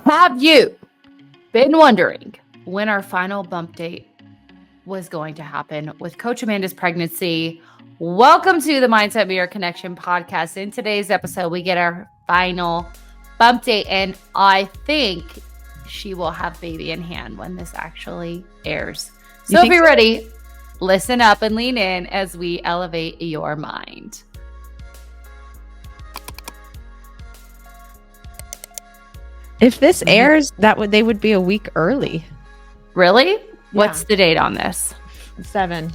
Have you been wondering when our final bump date was going to happen with Coach Amanda's pregnancy? Welcome to the Mindset Mirror Connection podcast. In today's episode, we get our final bump date, and I think she will have baby in hand when this actually airs. So if you're ready, listen up and lean in as we elevate your mind. If this airs, they would be a week early. Really? Yeah. What's the date on this? 7.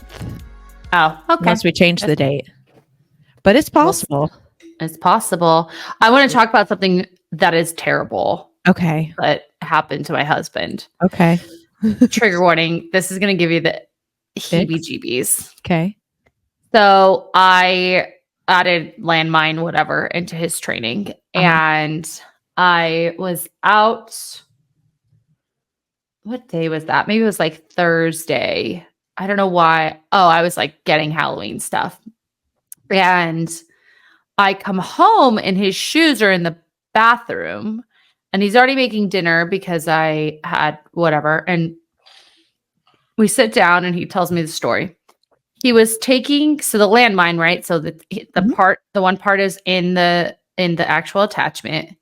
Oh, okay. Unless we change the date. But it's possible. It's possible. I want to talk about something that is terrible. Okay. That happened to my husband. Okay. Trigger warning. This is going to give you the heebie-jeebies. Okay. So I added landmine, whatever, into his training. And I was out. What day was that? Maybe it was like Thursday. I don't know why. Oh, I was like getting Halloween stuff. And I come home and his shoes are in the bathroom and he's already making dinner because I had whatever. And we sit down and he tells me the story. He was taking, so the landmine, right? So the one part is in the actual attachment.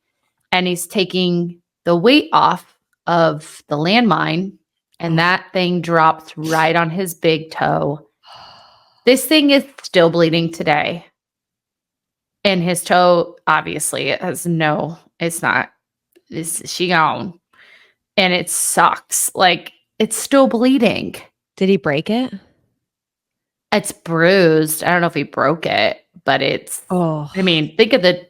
And he's taking the weight off of the landmine, and that thing dropped right on his big toe. This thing is still bleeding today. And his toe, obviously, it has it's not. She gone. And it sucks. Like, it's still bleeding. Did he break it? It's bruised. I don't know if he broke it, but it's, I mean, think of the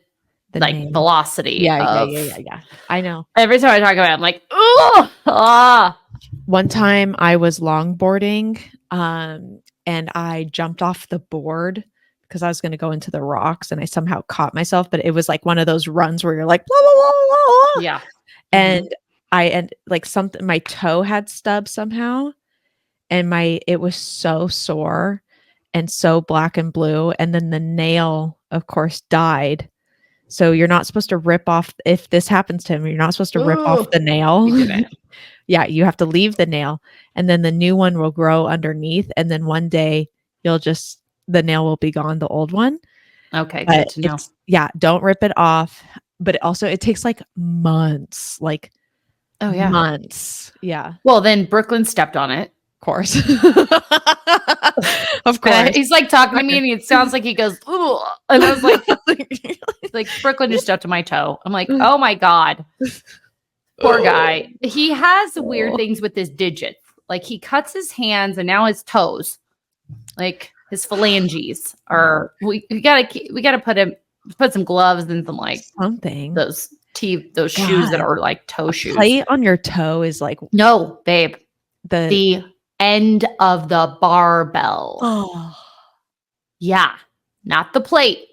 like velocity. Yeah. I know. Every time I talk about it, I'm like, oh. One time I was longboarding and I jumped off the board because I was going to go into the rocks and I somehow caught myself, but it was like one of those runs where you're like, blah, blah, blah, blah, blah. Yeah. And my toe had stubbed somehow and it was so sore and so black and blue. And then the nail, of course, died. So you're not supposed to rip off, if this happens to him, you're not supposed to rip off the nail. Yeah, you have to leave the nail and then the new one will grow underneath. And then one day the nail will be gone, the old one. Okay, good to know. Yeah, don't rip it off. But it takes like months, months. Yeah. Well, then Brooklyn stepped on it. Of course. Of course. He's like talking to me and it sounds like he goes, ooh. And I was like, Brooklyn just stepped on my toe. I'm like, oh my God. Poor guy. He has weird things with his digits. Like he cuts his hands and now his toes, like his phalanges are, we gotta put some gloves and some like something. Those shoes that are like toe shoes. Plate on your toe is like, no, babe. The end of the barbell. Oh, yeah, not the plate.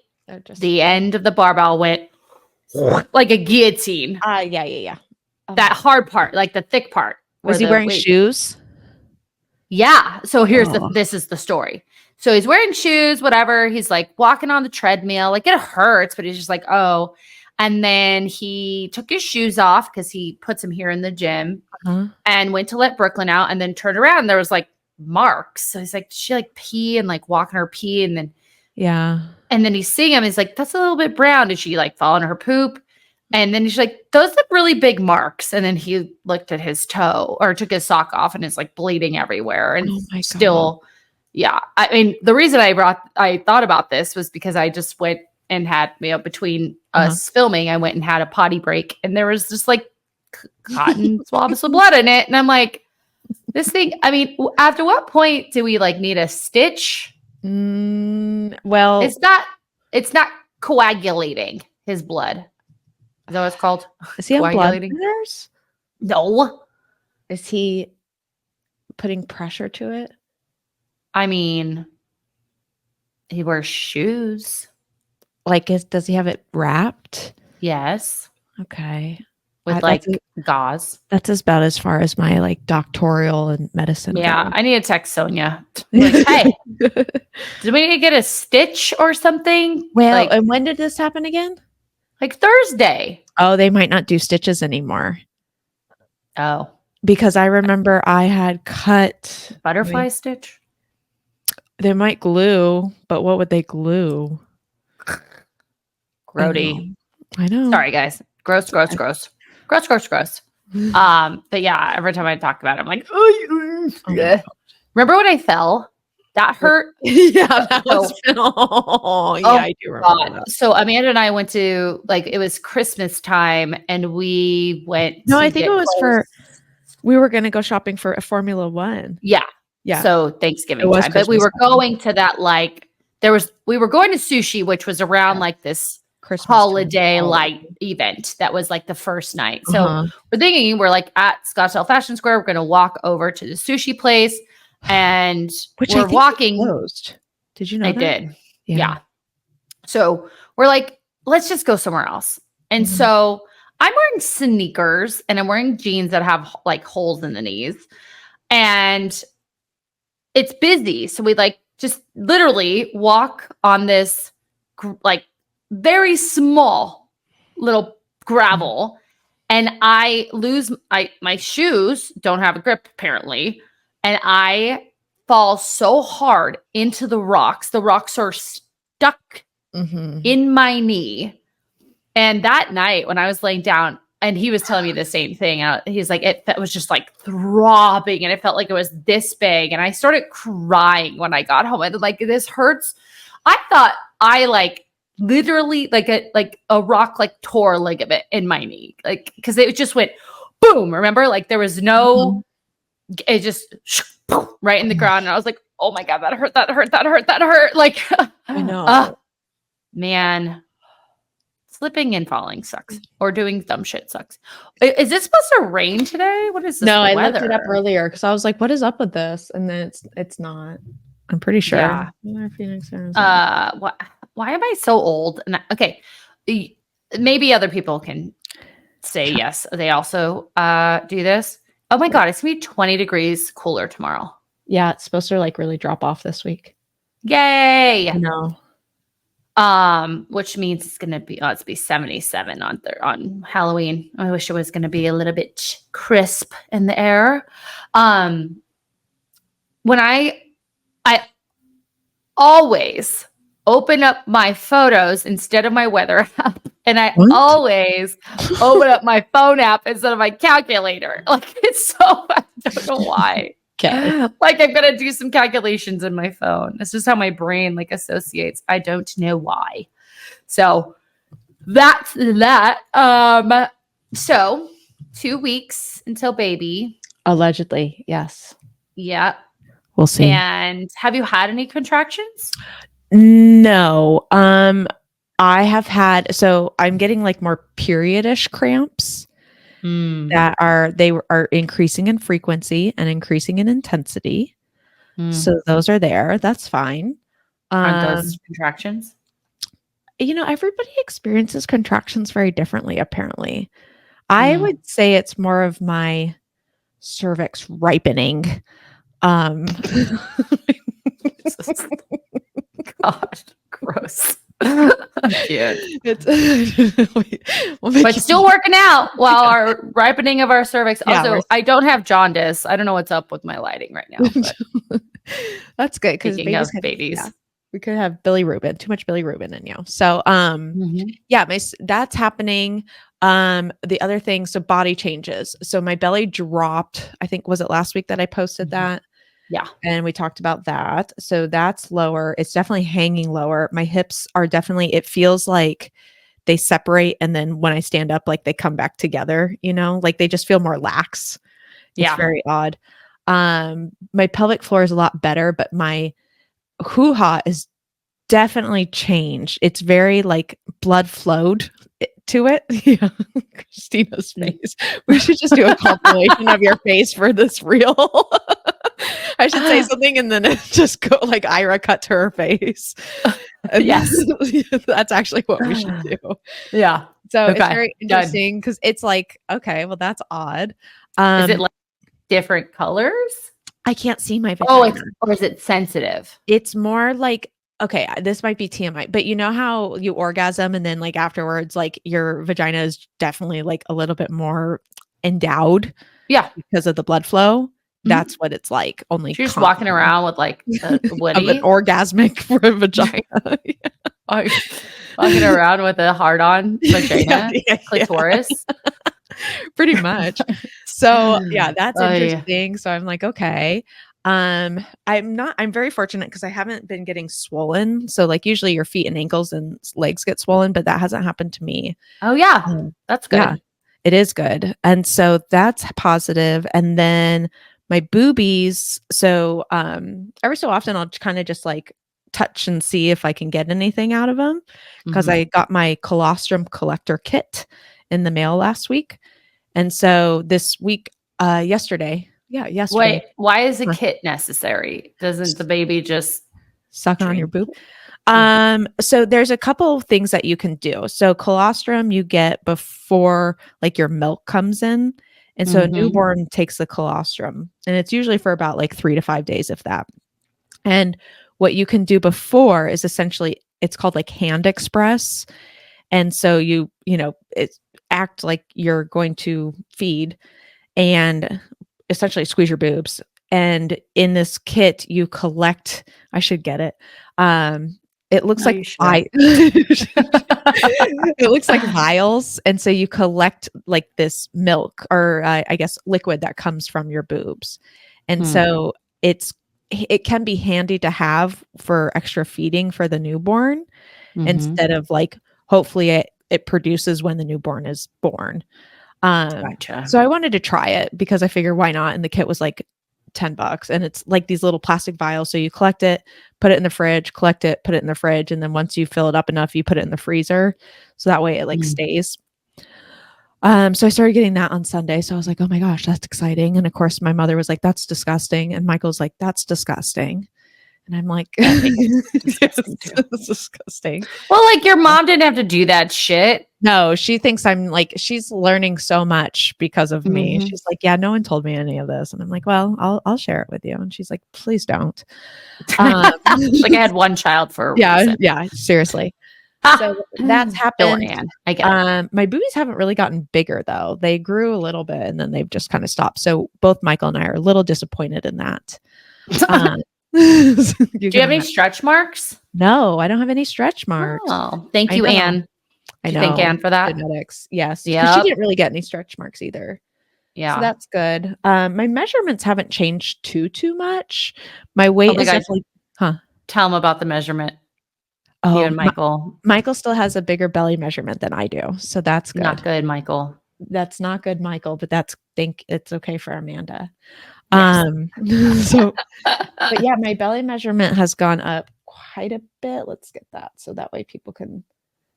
The end of the barbell went like a guillotine. Yeah. That hard part, like the thick part. Was he wearing shoes? Yeah. So this is the story. So he's wearing shoes, whatever. He's like walking on the treadmill. Like it hurts, but he's just like, oh. And then he took his shoes off because he puts them here in the gym and went to let Brooklyn out and then turned around. And there was like marks. So he's like, did she like pee and like walking her pee? And then, yeah. And then he's seeing him. He's like, that's a little bit brown. Did she like fall in her poop? And then he's like, those are really big marks. And then he looked at his toe or took his sock off and it's like bleeding everywhere. And still, yeah. I mean, the reason I thought about this was because I just went and had, between us filming, I went and had a potty break and there was just like cotton swabs of blood in it. And I'm like, this thing, I mean, after what point do we like need a stitch? Well, it's not coagulating his blood. Is that what it's called? Is he on blood thinners? No. Is he putting pressure to it? I mean, he wears shoes. Like, does he have it wrapped? Yes. Okay. With like gauze. That's about as far as my like doctoral and medicine. Yeah. goes. I need to text Sonia. Like, hey, did we need to get a stitch or something? Well, like, and when did this happen again? Like Thursday. Oh, they might not do stitches anymore. Oh, Because I remember I had cut butterfly stitch. They might glue, but what would they glue? Grody. I know. Sorry, guys. Gross. But yeah, every time I talk about it, I'm like, remember when I fell? That hurt. Yeah, that was. Oh, yeah, I do remember that. So Amanda and I went to it was Christmas time, and we went. No, I think it was we were going to go shopping for a Formula One. Yeah. Yeah. So Thanksgiving time, but we were going to that we were going to sushi, which was around this Christmas holiday light event. That was the first night. So we're thinking we're at Scottsdale Fashion Square. We're going to walk over to the sushi place, and we're walking. Closed. Did you know I that? did. Yeah. So we're let's just go somewhere else. And so I'm wearing sneakers and I'm wearing jeans that have holes in the knees, and it's busy. So we just literally walk on this very small little gravel, and I lose my shoes don't have a grip apparently, and I fall so hard into the rocks. The rocks are stuck in my knee. And that night when I was laying down, and he was telling me the same thing, he's like, it was just throbbing, and it felt like it was this big. And I started crying when I got home. And this hurts. I thought I literally a rock tore a ligament in my knee, because it just went boom. Remember, there was no, it just right in the ground, and I was like, oh my God, that hurt. I know, man. Slipping and falling sucks, or doing dumb shit sucks. Is it supposed to rain today? What is this? No, I looked it up earlier because I was like, "What is up with this?" And then it's not. I'm pretty sure. Yeah. Phoenix, why am I so old? And maybe other people can say yes. They also do this. Oh my God, it's gonna be 20 degrees cooler tomorrow. Yeah, it's supposed to really drop off this week. Yay! No. Which means it's gonna be 77 on Halloween. I wish it was gonna be a little bit crisp in the air. When I always open up my photos instead of my weather app, and I always open up my phone app instead of my calculator. It's so, I don't know why. I'm gonna do some calculations in my phone. It's just how my brain associates. I don't know why. So that's that. So 2 weeks until baby. Allegedly, yes. Yeah. We'll see. And have you had any contractions? No. I have had, so I'm getting more period-ish cramps. That are increasing in frequency and increasing in intensity. So those are there. That's fine. Aren't those contractions? Everybody experiences contractions very differently, apparently. I would say it's more of my cervix ripening. God, gross. But still working out while our ripening of our cervix. Also, I don't have jaundice. I don't know what's up with my lighting right now. That's good, because babies. Yeah, we could have too much Billy Rubin in you. So that's happening. The other thing, so body changes. So my belly dropped. I think, was it last week that I posted that? Yeah. And we talked about that. So that's lower. It's definitely hanging lower. My hips are definitely, it feels like they separate. And then when I stand up, they come back together, they just feel more lax. It's very odd. My pelvic floor is a lot better, but my hoo-ha is definitely changed. It's very blood flowed to it. Yeah. Christina's face. We should just do a compilation of your face for this reel. I should say something and then it just go Ira cut to her face. Yes. That's actually what we should do. Yeah. So it's very interesting because it's okay, well, that's odd. Is it different colors? I can't see my vagina. Or is it sensitive? It's more Okay, this might be TMI, but you know how you orgasm and then like afterwards, like your vagina is definitely like a little bit more endowed Yeah. because of the blood flow? Mhm. That's what it's like, only She's just walking calmer around with like a of an Woody. orgasmic for a vagina. Walking around with a hard on vagina, clitoris. Pretty much. So yeah, that's Oh, yeah. interesting. So I'm like, okay. I'm very fortunate because I haven't been getting swollen. So like usually your feet and ankles and legs get swollen, but that hasn't happened to me. Oh, yeah. Um, That's yeah, good. it is good. And so that's positive. And then my boobies. So every so often I'll kind of just like touch and see if I can get anything out of them because Mhm. I got my colostrum collector kit in the mail last week. And so this week, yesterday, yesterday, Wait, why is a huh, kit necessary? Doesn't the baby just suck on your drink? boob. Yeah. So there's a couple of things that you can do. So colostrum you get before like your milk comes in. And so a Mhm. newborn takes the colostrum and it's usually for about like 3 to 5 days, if that. And what you can do before is essentially it's called like hand express. And so it's act like you're going to feed and essentially squeeze your boobs. And in this kit, you collect, I should get it. It looks No, like you should. it looks like vials. And so you collect like this milk or I guess liquid that comes from your boobs. And Hmm. so it can be handy to have for extra feeding for the newborn Mhm. instead of like hopefully it produces when the newborn is born. Gotcha. So I wanted to try it because I figured why not? And the kit was like $10 and it's like these little plastic vials. So you collect it, put it in the fridge, collect it, put it in the fridge. And then once you fill it up enough, you put it in the freezer. So that way it like Mm. stays. So I started getting that on Sunday. So I was like, oh my gosh, that's exciting. And of course my mother was like, that's disgusting. And Michael's like, that's disgusting. And I'm like, I think it's yes, disgusting too. it's disgusting. Well, like your mom didn't have to do that shit. No, she thinks I'm like she's learning so much because of me. Mhm. She's like, "Yeah, no one told me any of this." And I'm like, "Well, I'll share it with you." And she's like, "Please don't." Um, Like I had one child for a yeah, reason. yeah, seriously. So Ha! that's Don't, happened. Anne. I get it. My boobies haven't really gotten bigger though. They grew a little bit and then they've just kind of stopped. So both Michael and I are a little disappointed in that. Um, you Do you can have any imagine. stretch marks? No, I don't have any stretch marks. Oh, thank I you, know. Anne. I Do you thank know. Anne for that? Genetics. Yes. Because she Yep. didn't really get any stretch marks either. So Yeah. that's good. My measurements haven't changed too much. My Oh weight my is God. definitely huh. Tell him about the measurement. You Oh, and Michael. Michael still has a bigger belly measurement than I do. So that's Not good. good, Michael. That's not good, Michael, but think it's okay for Amanda. Yes. So but yeah, my belly measurement has gone up quite a bit. Let's get that so that way people can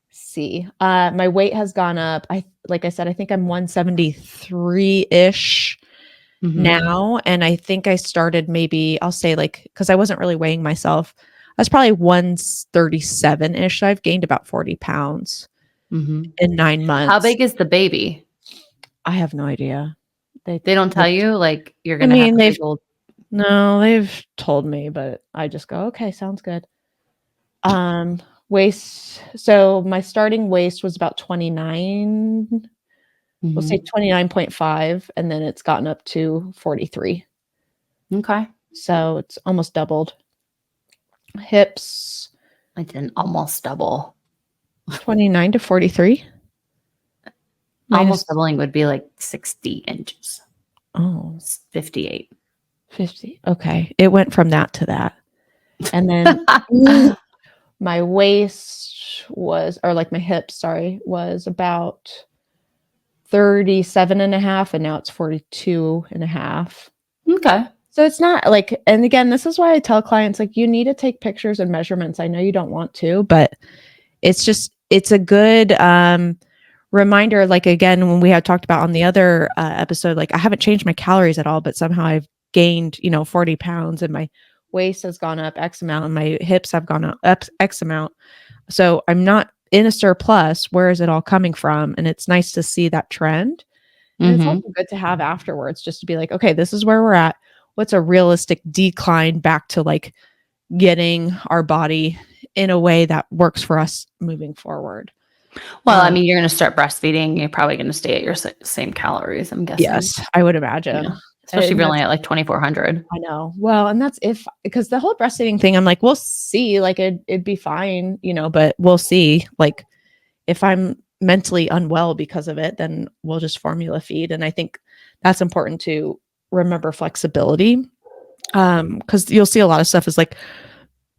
see. My weight has gone up. Like I said, I think I'm 173-ish Mhm. now. And I think I started maybe, I'll say like, because I wasn't really weighing myself. I was probably 137-ish. So I've gained about 40 pounds Mhm. in 9 How months. big is the baby? I have no idea. They don't tell you like you're I gonna have mean, a big old. they've told me, but I just go, okay, sounds good. Waist. So my starting waist was about 29, we'll say Mhm. 29.5, and then it's gotten up to 43. Okay. So it's almost doubled. Hips, I didn't almost double. 29 to 43 Almost minus, doubling would be like 60 inches. oh, It's 58. 50. Okay. It went from that to that. And then my waist was, or like my hips, sorry, was about 37 and a half, and now it's 42 and a half. Okay. So it's not like, and again, this is why I tell clients, like, you need to take pictures and measurements. I know you don't want to, but it's a good reminder. Like, again, when we had talked about on the other episode, like, I haven't changed my calories at all, but somehow I've gained, 40 pounds and my waist has gone up X amount and my hips have gone up X amount. So I'm not in a surplus. Where is it all coming from? And it's nice to see that trend. And it's Mhm. also good to have afterwards just to be like, okay, this is where we're at. What's a realistic decline back to like getting our body in a way that works for us moving forward. Well, I mean, you're going to start breastfeeding. You're probably going to stay at your same calories, I'm guessing. Yes, I would imagine. Yeah. Especially if you're only at like 2,400. I know. Well, and that's because the whole breastfeeding thing, I'm like, we'll see. Like it'd be fine, but we'll see. Like if I'm mentally unwell because of it, then we'll just formula feed. And I think that's important to remember flexibility. Because you'll see a lot of stuff is like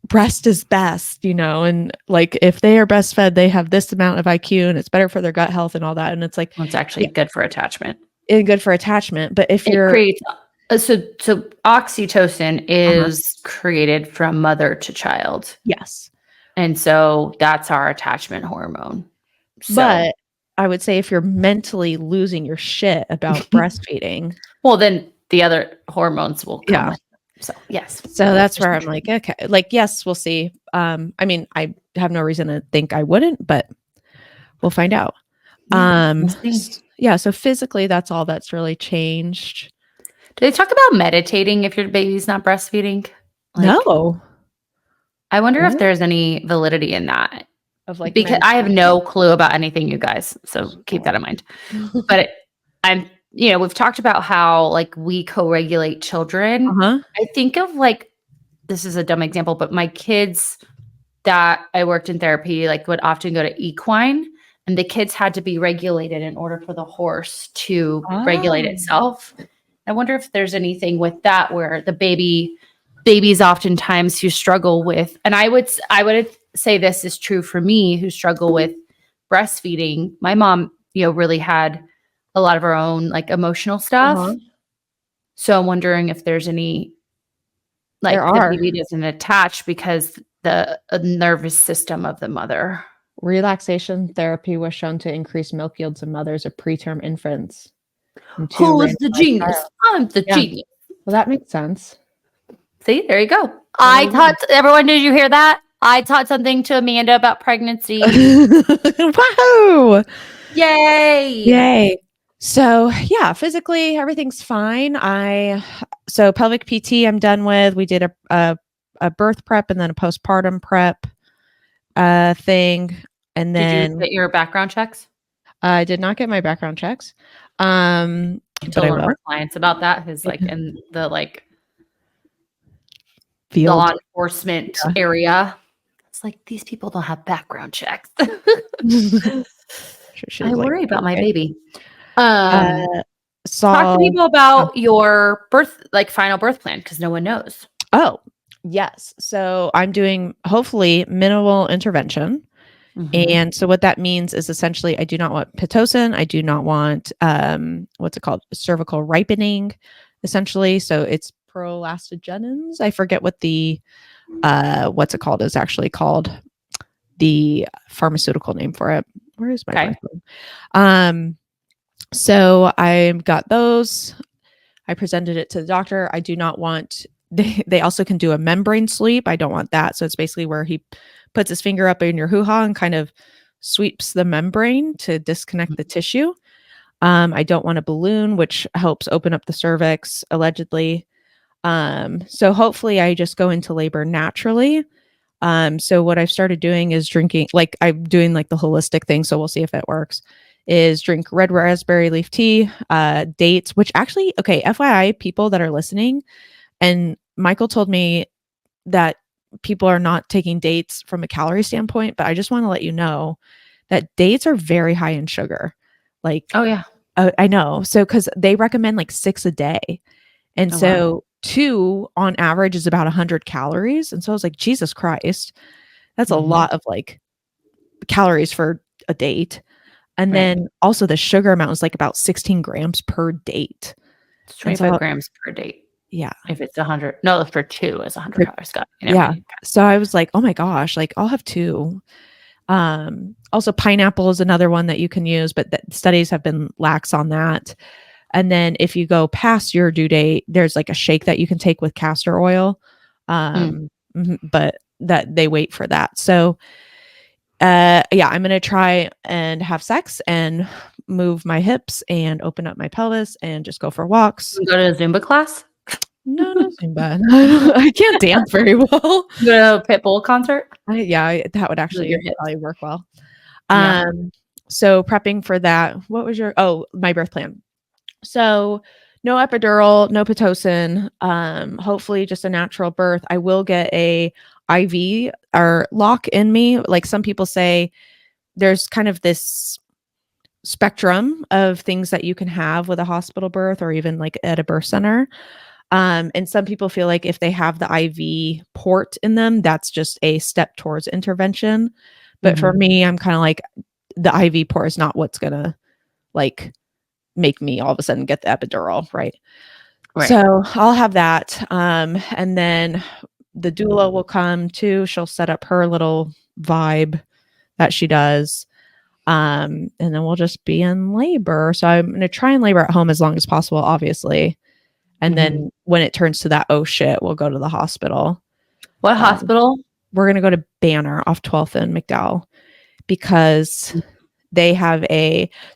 breast is best, and like if they are breastfed, they have this amount of IQ and it's better for their gut health and all that. And it's like, well, it's actually good for attachment. And good for attachment. But if you're creates so oxytocin is created from mother to child. Yes. And so that's our attachment hormone. So, but I would say if you're mentally losing your shit about breastfeeding, well, then the other hormones will come with. So yes. So that's where I'm like, okay, like, yes, we'll see. I mean, I have no reason to think I wouldn't, but we'll find out. Yeah. So physically, that's all that's really changed. Do they talk about meditating if your baby's not breastfeeding? No. I wonder if there's any validity in that. Of like, because I have no clue about anything, you guys. So keep that in mind. But we've talked about how like we co-regulate children. I think of like, this is a dumb example, but my kids that I worked in therapy, like would often go to equine, and the kids had to be regulated in order for the horse to regulate itself. I wonder if there's anything with that where the babies oftentimes who struggle with, and I would say this is true for me, who struggle with breastfeeding. My mom, really had a lot of her own like emotional stuff. So I'm wondering if there's any, like the baby doesn't attach because the nervous system of the mother. Relaxation therapy was shown to increase milk yields in mothers of preterm infants. Who is the genius? I'm the genius. Well, that makes sense. See, there you go. I taught everyone. Did you hear that? I taught something to Amanda about pregnancy. Wow! Yay! So yeah, physically everything's fine. So pelvic PT I'm done with. We did a birth prep and then a postpartum prep thing, and then did you get your background checks? I did not get my background checks. But I will. Our clients about that is like in the like field. Law enforcement area. It's like these people don't have background checks. I worry about my baby. Talk to people about your final birth plan, because no one knows. Oh, yes. So I'm doing hopefully minimal intervention. And so what that means is essentially I do not want Pitocin. I do not want what's it called? Cervical ripening, essentially. So it's prolastogenins. I forget what the what's it called is actually called, the pharmaceutical name for it. Where is my phone? So I got those. I presented it to the doctor. I do not want, they also can do a membrane sleep. I don't want that. So it's basically where he puts his finger up in your hoo-ha and kind of sweeps the membrane to disconnect the tissue. I don't want a balloon, which helps open up the cervix, allegedly. So hopefully I just go into labor naturally. So what I've started doing is drinking, like I'm doing like the holistic thing. So we'll see if it works, is drink red raspberry leaf tea, dates, which actually, okay, FYI, people that are listening, and Michael told me that people are not taking dates from a calorie standpoint, but I just want to let you know that dates are very high in sugar. Like, oh yeah, I know. So, cause they recommend like 6 a day. And wow. 2 on average is about 100 calories. And so I was like, Jesus Christ, that's a lot of like calories for a date. And then also the sugar amount was like about 16 grams per date. It's 25 grams per date. Yeah. If it's 100, no, for 2 is 100 calories. Scott. Yeah. So I was like, oh my gosh, like I'll have 2. Also pineapple is another one that you can use, but studies have been lax on that. And then if you go past your due date, there's like a shake that you can take with castor oil. But that they wait for that. So yeah, I'm going to try and have sex and move my hips and open up my pelvis and just go for walks. Go to a Zumba class? No, not too bad. I can't dance very well. The Pitbull concert? That would Your actually hips. probably work well. Yeah. So prepping for that, what was my birth plan. So no epidural, no Pitocin, hopefully just a natural birth. I will get a IV or lock in me. Like some people say, there's kind of this spectrum of things that you can have with a hospital birth or even like at a birth center. And some people feel like if they have the IV port in them, that's just a step towards intervention. But for me, I'm kind of like the IV port is not what's gonna like make me all of a sudden get the epidural, right? So I'll have that. And then the doula will come too. She'll set up her little vibe that she does. And then we'll just be in labor. So I'm going to try and labor at home as long as possible, obviously. And then when it turns to that, oh shit, we'll go to the hospital. What hospital? We're going to go to Banner off 12th and McDowell because they have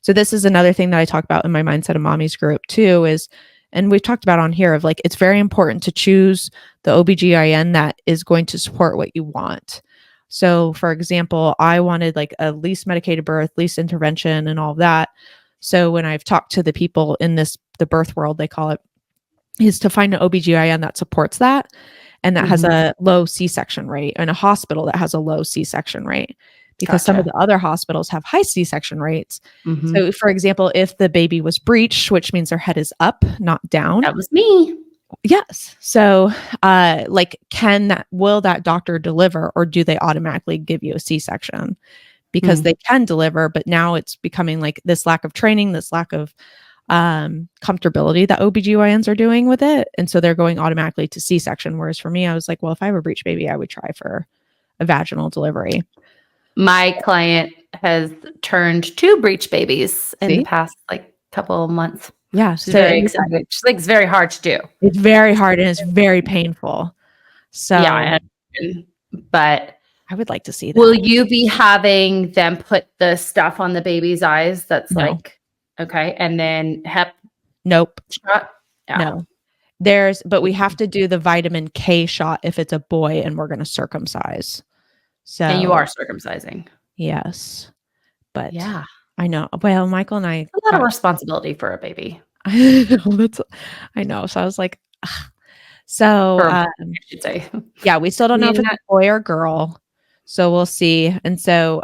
so this is another thing that I talk about in my Mindset of Mommies group too is, and we've talked about on here of like, it's very important to choose the OBGYN that is going to support what you want. So for example, I wanted like a least medicated birth, least intervention and all of that. So when I've talked to the people in the birth world, they call it, is to find an OBGYN that supports that and that has a low C-section rate and a hospital that has a low C-section rate because some of the other hospitals have high C-section rates. So for example, if the baby was breached, which means their head is up, not down. That was me. Yes. So like will that doctor deliver or do they automatically give you a C-section? Because they can deliver, but now it's becoming like this lack of training, this lack of comfortability that OBGYNs are doing with it. And so they're going automatically to C-section. Whereas for me, I was like, well, if I have a breech baby, I would try for a vaginal delivery. My client has turned 2 breech babies in the past like couple of months. Yeah. She's very excited. She's like, it's very hard to do. It's very hard and it's very painful. So yeah, but I would like to see that. Will you be having them put the stuff on the baby's eyes that's like, okay, and then hep? Nope. Shot? Yeah. No. But we have to do the vitamin K shot if it's a boy and we're going to circumcise. So and you are circumcising. Yes. But yeah, I know. Well, Michael and I, a lot of responsibility for a baby. I know. So I was like, ugh. So I should say. Yeah, we still don't know if it's a boy or girl. So we'll see. And so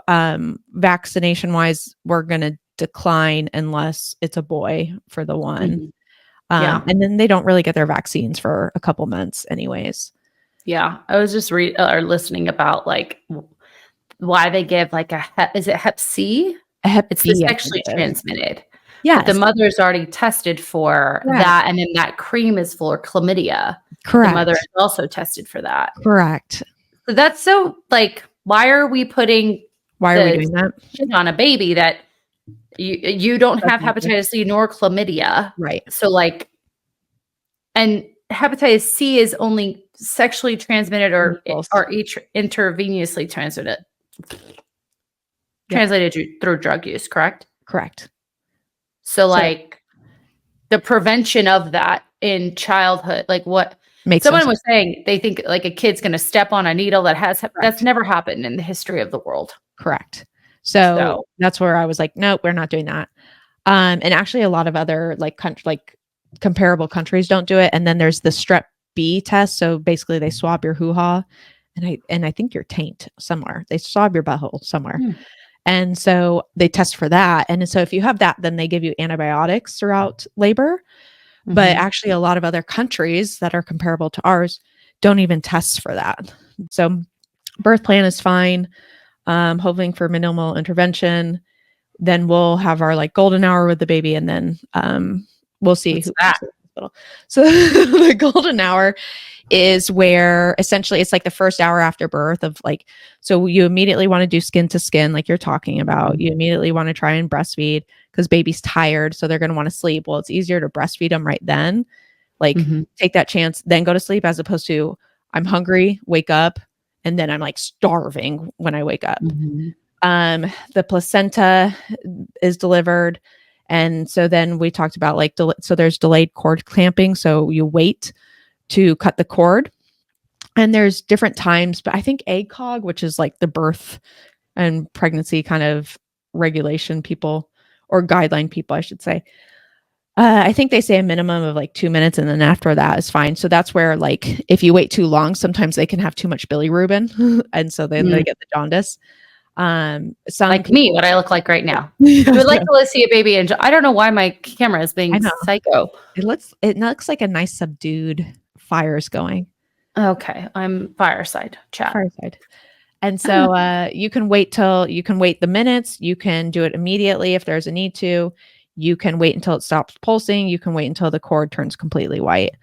vaccination wise, we're going to decline unless it's a boy for the one. And then they don't really get their vaccines for a couple months anyways. Yeah. I was just listening about like why they give like is it hep C? It's the sexually transmitted. Yeah. The mother's already tested for that. And then that cream is for chlamydia. Correct. The mother is also tested for that. Correct. So that's so like, why are we doing that shit on a baby that you don't have hepatitis C nor chlamydia? Right. So like, and hepatitis C is only sexually transmitted or intravenously translated through drug use, correct? Correct. So like the prevention of that in childhood, like what makes someone was saying, they think like a kid's going to step on a needle that has, that's never happened in the history of the world. Correct. So that's where I was like, nope, we're not doing that. And actually a lot of other like comparable countries don't do it. And then there's the strep B test. So basically they swab your hoo-ha and I think your taint somewhere. They swab your butthole somewhere. And so they test for that. And so if you have that, then they give you antibiotics throughout labor. But actually a lot of other countries that are comparable to ours don't even test for that. So birth plan is fine. Hoping for minimal intervention. Then we'll have our like golden hour with the baby and then we'll see who comes to the hospital. So the golden hour is where essentially it's like the first hour after birth of like, so you immediately want to do skin to skin, like you're talking about. You immediately want to try and breastfeed because baby's tired. So they're going to want to sleep. Well, it's easier to breastfeed them right then. Like take that chance, then go to sleep as opposed to I'm hungry, wake up, and then I'm like starving when I wake up. The placenta is delivered. And so then we talked about like, so there's delayed cord clamping. So you wait to cut the cord. And there's different times, but I think ACOG, which is like the birth and pregnancy kind of regulation people, or guideline people, I should say. I think they say a minimum of like 2 minutes, and then after that is fine. So that's where, like, if you wait too long, sometimes they can have too much bilirubin, and so then they get the jaundice. Some like people, me, what I look like right now. I would like to see a baby, and I don't know why my camera is being psycho. It looks like a nice subdued fire's going. Okay, I'm fireside chat. Fireside. And so you can wait the minutes. You can do it immediately if there's a need to. You can wait until it stops pulsing. You can wait until the cord turns completely white.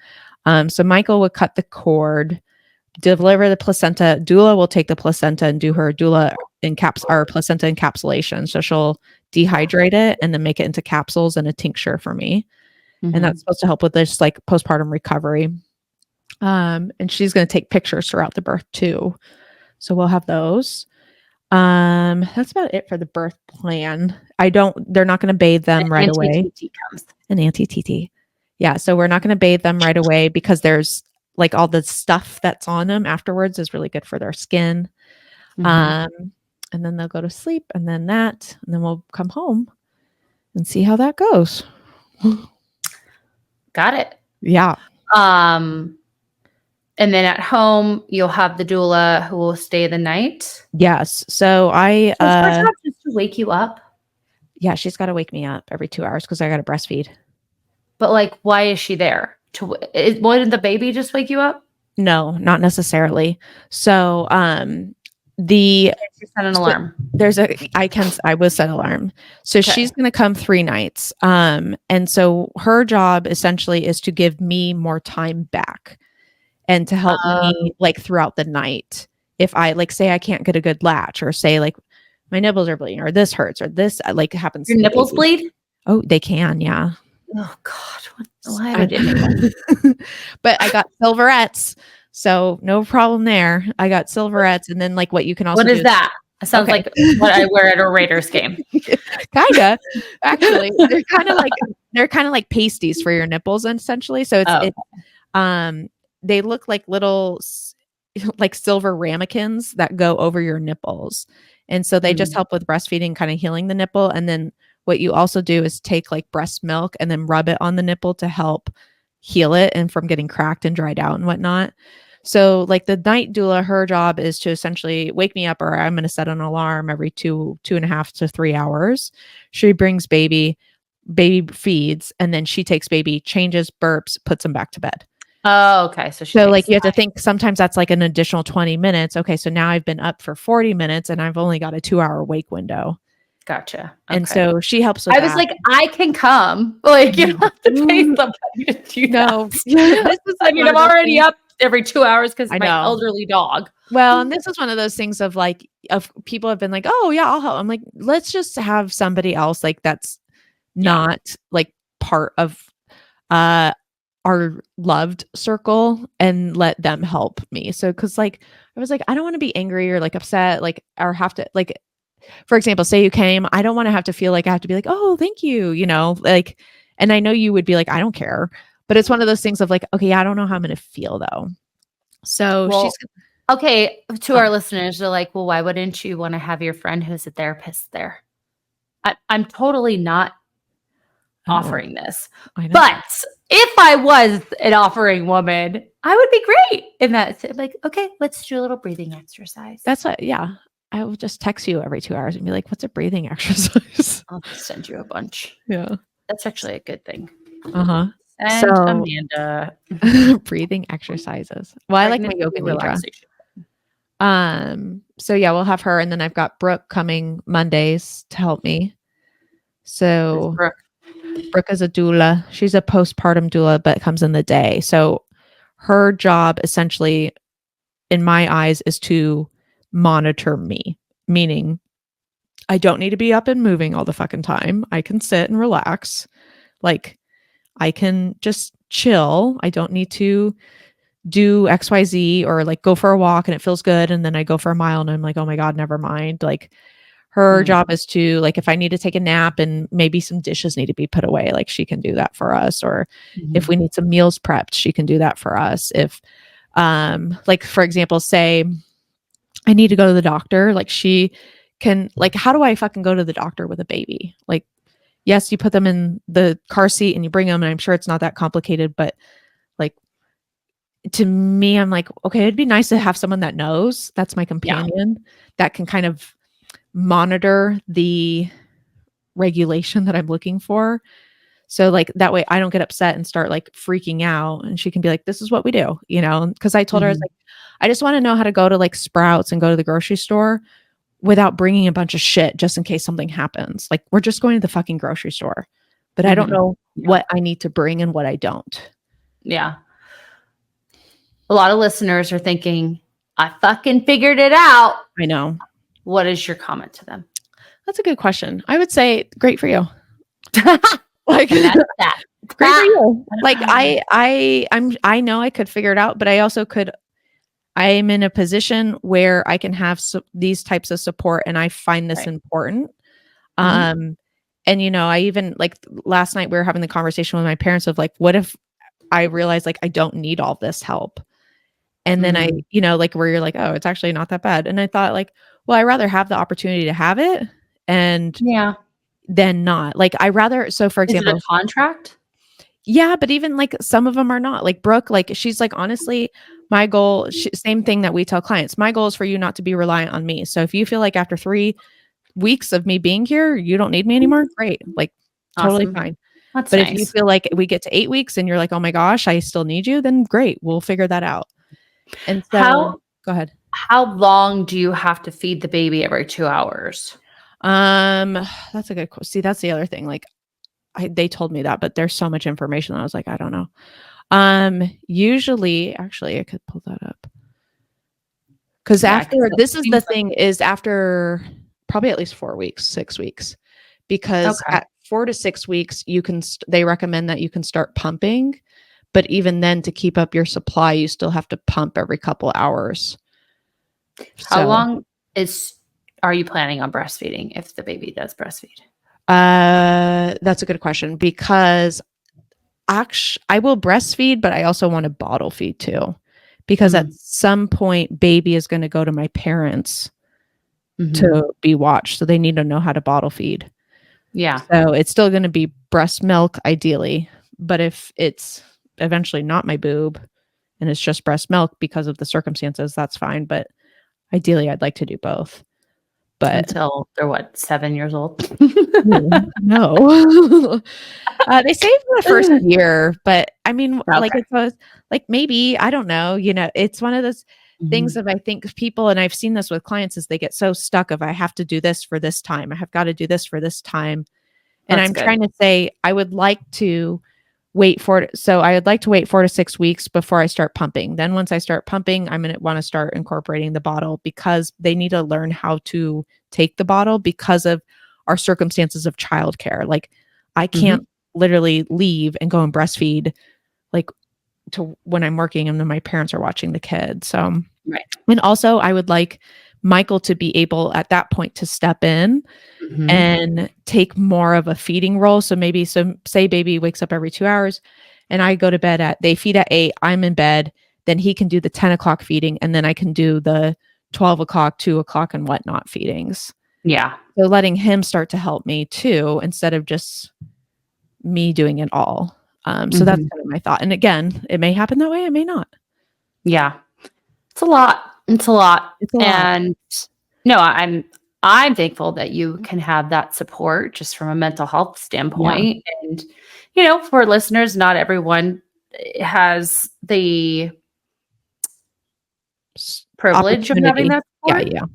So Michael would cut the cord, deliver the placenta. Doula will take the placenta and do her doula placenta encapsulation. So she'll dehydrate it and then make it into capsules and a tincture for me. Mm-hmm. And that's supposed to help with this like postpartum recovery. And she's going to take pictures throughout the birth too. So we'll have those. That's about it for the birth plan. They're not going to bathe them right away. An anti-TT. Yeah. So we're not going to bathe them right away because there's like all the stuff that's on them afterwards is really good for their skin. Mm-hmm. And then they'll go to sleep and then we'll come home and see how that goes. Got it. Yeah. And then at home, you'll have the doula who will stay the night. Yes. So her job just to wake you up. Yeah, she's got to wake me up every 2 hours because I got to breastfeed. But like, why is she there? Wouldn't the baby just wake you up? No, not necessarily. So you set an alarm. I will set alarm. So she's going to come 3 nights. And so her job essentially is to give me more time back. And to help me like throughout the night, if I like say I can't get a good latch, or say like my nipples are bleeding, or this hurts, or this like happens. Your nipples bleed? Oh, they can, yeah. Oh God, why would it? But I got silverettes, so no problem there. I got silverettes, and then like what you can also. What is that? It sounds like what I wear at a Raiders game. Kinda, actually, they're kind of like pasties for your nipples, essentially. So it's they look like little like silver ramekins that go over your nipples. And so they just help with breastfeeding, kind of healing the nipple. And then what you also do is take like breast milk and then rub it on the nipple to help heal it and from getting cracked and dried out and whatnot. So like the night doula, her job is to essentially wake me up, or I'm going to set an alarm every 2.5 to 3 hours. She brings baby feeds, and then she takes baby, changes, burps, puts them back to bed. Oh, okay. So like you have to think sometimes that's like an additional 20 minutes. Okay. So now I've been up for 40 minutes and I've only got a 2-hour wake window. Gotcha. Okay. And so she helps with that. I was like, I can come. Like, you don't have to pay somebody to do that. This is, I mean, I'm already up every 2 hours because my elderly dog. Well, and this is one of those things of people have been like, oh yeah, I'll help. I'm like, let's just have somebody else like that's not like part of our loved circle and let them help me. So cause like I was like, I don't want to be angry or like upset, like, or have to like, for example, say you came, I don't want to have to feel like I have to be like, oh, thank you, like, and I know you would be like, I don't care, but it's one of those things of like, okay, I don't know how I'm going to feel though. So she's okay. To our listeners, they're like, well, why wouldn't you want to have your friend who's a therapist there? I'm totally not offering this, but if I was an offering woman, I would be great in that. Like, okay, let's do a little breathing exercise. That's what, yeah. I will just text you every 2 hours and be like, what's a breathing exercise? I'll just send you a bunch. Yeah. That's actually a good thing. Uh-huh. And so, Amanda. Breathing exercises. Well, I like my yoga relaxation. So yeah, we'll have her. And then I've got Brooke coming Mondays to help me. So Brooke is a doula. She's a postpartum doula, but comes in the day. So her job essentially, in my eyes, is to monitor me, meaning I don't need to be up and moving all the fucking time. I can sit and relax. Like I can just chill. I don't need to do XYZ or like go for a walk and it feels good. And then I go for a mile and I'm like, oh my God, never mind. Like Her job is to, like, if I need to take a nap and maybe some dishes need to be put away, like she can do that for us. Or if we need some meals prepped, she can do that for us. If, like, for example, say I need to go to the doctor, like she can, like, how do I fucking go to the doctor with a baby? Like, yes, you put them in the car seat and you bring them, and I'm sure it's not that complicated, but like, to me, I'm like, okay, it'd be nice to have someone that knows, that's my companion, that can kind of monitor the regulation that I'm looking for. So like that way I don't get upset and start like freaking out, and she can be like, this is what we do, you know? Because I told her, I was like, I just want to know how to go to like Sprouts and go to the grocery store without bringing a bunch of shit just in case something happens. Like, we're just going to the fucking grocery store, but I don't know what I need to bring and what I don't. Yeah. A lot of listeners are thinking, I fucking figured it out. I know. What is your comment to them? That's a good question. I would say, great for you. Like, that's that. Great for you. Like, I know I could figure it out, but I also could, I'm in a position where I can have these types of support, and I find this important. And, you know, I even, like, last night we were having the conversation with my parents of like, what if I realize like I don't need all this help? And then I, you know, like, where you're like, oh, it's actually not that bad. And I thought like, well, I'd rather have the opportunity to have it and than not. Like, I rather, so for example, is it a contract? Yeah, but even like some of them are not. Like Brooke, like she's like, honestly, my goal, same thing that we tell clients, my goal is for you not to be reliant on me. So if you feel like after 3 weeks of me being here, you don't need me anymore, great. Like, totally fine. That's but nice. If you feel like we get to 8 weeks and you're like, oh my gosh, I still need you, then great, we'll figure that out. And so go ahead. How long do you have to feed the baby every 2 hours? That's a good question. See, that's the other thing. Like, they told me that, but there's so much information that I was like, I don't know. Usually, actually, I could pull that up. Because after, this is the thing, is after probably at least 4 weeks, 6 weeks. Because at 4 to 6 weeks, you can, they recommend that you can start pumping. But even then, to keep up your supply, you still have to pump every couple hours. How long are you planning on breastfeeding if the baby does breastfeed? That's a good question, because actually I will breastfeed, but I also want to bottle feed too, because at some point baby is going to go to my parents to be watched. So they need to know how to bottle feed. Yeah. So it's still going to be breast milk ideally, but if it's eventually not my boob and it's just breast milk because of the circumstances, that's fine. But ideally I'd like to do both. But until they're 7 years old? No. They say for the first year, but I mean, like, it was like, maybe, I don't know, you know, it's one of those things of, I think people, and I've seen this with clients, is they get so stuck of, I have to do this for this time. I have got to do this for this time. And I'm trying to say, I would like to wait for it. So I would like to wait 4 to 6 weeks before I start pumping. Then once I start pumping, I'm going to want to start incorporating the bottle, because they need to learn how to take the bottle because of our circumstances of childcare. Like, I can't literally leave and go and breastfeed, like, to when I'm working and then my parents are watching the kid. So, and also I would like Michael to be able at that point to step in and take more of a feeding role. So maybe, say baby wakes up every 2 hours and I go to bed they feed at 8, I'm in bed, then he can do the 10 o'clock feeding, and then I can do the 12 o'clock, 2 o'clock and whatnot feedings. Yeah. So letting him start to help me too, instead of just me doing it all. So that's kind of my thought. And again, it may happen that way, it may not. Yeah. It's a lot. And no, I'm thankful that you can have that support just from a mental health standpoint. Yeah. And, you know, for listeners, not everyone has the privilege of having that support. Yeah.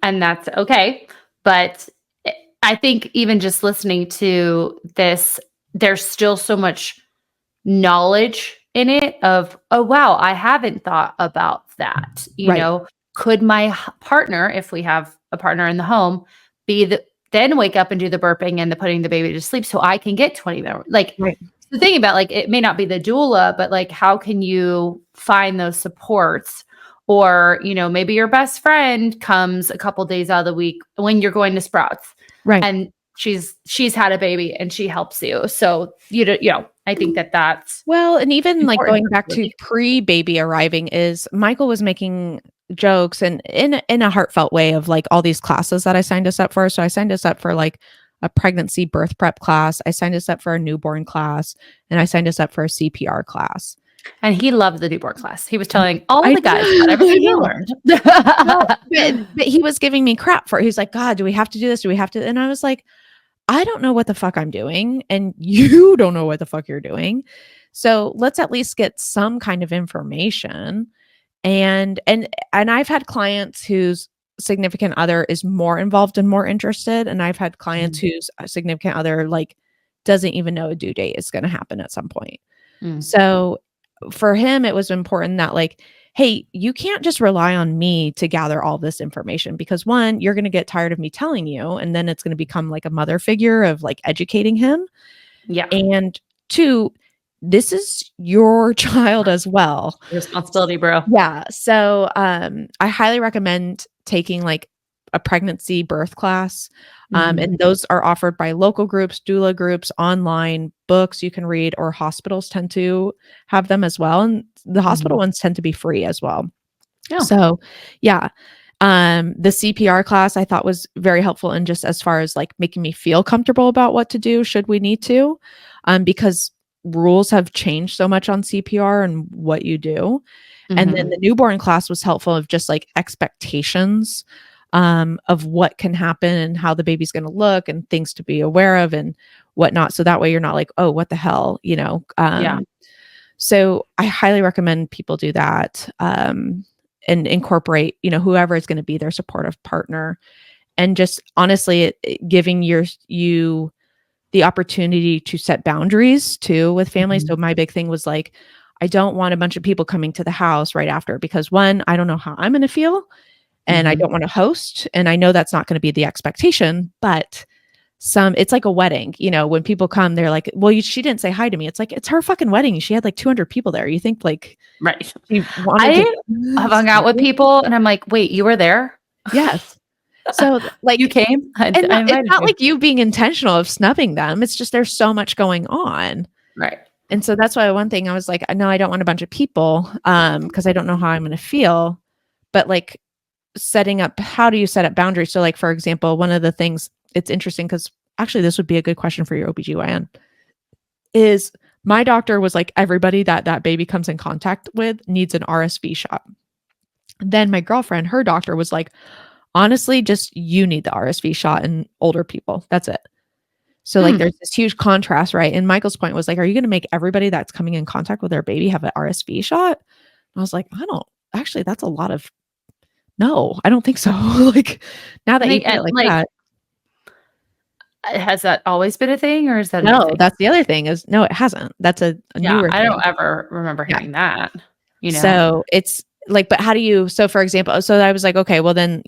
And that's okay. But I think even just listening to this, there's still so much knowledge in it of, oh, wow, I haven't thought about that. You know, could my partner, if we have a partner in the home, then wake up and do the burping and the putting the baby to sleep so I can get 20 minutes? Like, the thing about, like, it may not be the doula, but like, how can you find those supports? Or, maybe your best friend comes a couple days out of the week when you're going to Sprouts, Right. and she's had a baby and she helps you. So, I think that's well, and even like important going for back to everybody. pre-baby arriving is Michael was making jokes and in a heartfelt way of like all these classes that I signed us up for. So I signed us up for like a pregnancy birth prep class. I signed us up for a newborn class, and I signed us up for a CPR class. And he loved the newborn class. He was telling all I the guys about I everything he know. learned. Well, but he was giving me crap for it. He's like, God, do we have to do this? Do we have to? And I was like, I don't know what the fuck I'm doing, and you don't know what the fuck you're doing. So let's at least get some kind of information. And I've had clients whose significant other is more involved and more interested, and I've had clients whose significant other like doesn't even know a due date is going to happen at some point. Mm. So for him, it was important that like, hey, you can't just rely on me to gather all this information, because one, you're going to get tired of me telling you, and then it's going to become like a mother figure of like educating him. Yeah. And two, this is your child as well. Responsibility, bro. Yeah. So I highly recommend taking like a pregnancy birth class. And those are offered by local groups, doula groups, online books you can read, or hospitals tend to have them as well. And the hospital ones tend to be free as well. Yeah. So yeah. The CPR class I thought was very helpful in just as far as like making me feel comfortable about what to do should we need to, because rules have changed so much on CPR and what you do. And then the newborn class was helpful of just like expectations of what can happen and how the baby's going to look and things to be aware of and whatnot. So that way you're not like, oh, what the hell, Yeah. So I highly recommend people do that. And incorporate, whoever is going to be their supportive partner, and just honestly giving you the opportunity to set boundaries too with families. So my big thing was like, I don't want a bunch of people coming to the house right after, because one, I don't know how I'm going to feel, and I don't want to host. And I know that's not going to be the expectation, but it's like a wedding, when people come, they're like, well, she didn't say hi to me. It's like, it's her fucking wedding. She had like 200 people there. You think like, Right. she wanted I've hung out with people and I'm like, wait, you were there? Yes. So like You came? I it's invited not you. like you being intentional of snubbing them. It's just there's so much going on. Right. And so that's why one thing I was like, no, I don't want a bunch of people because I don't know how I'm going to feel. But like how do you set up boundaries? So like, for example, one of the things, it's interesting because actually this would be a good question for your OBGYN, is my doctor was like, everybody that baby comes in contact with needs an RSV shot. Then my girlfriend, her doctor was like, honestly, just you need the RSV shot in older people. That's it. So like there's this huge contrast, right? And Michael's point was like, are you going to make everybody that's coming in contact with their baby have an RSV shot? And I was like, that's a lot of, no, I don't think so. Like now that you put it like that. Has that always been a thing, or is that a new No, thing? that's the other thing is no, it hasn't. That's a newer I thing. don't ever remember hearing that. So it's like, but how do you, so for example, so I was like, okay, well then,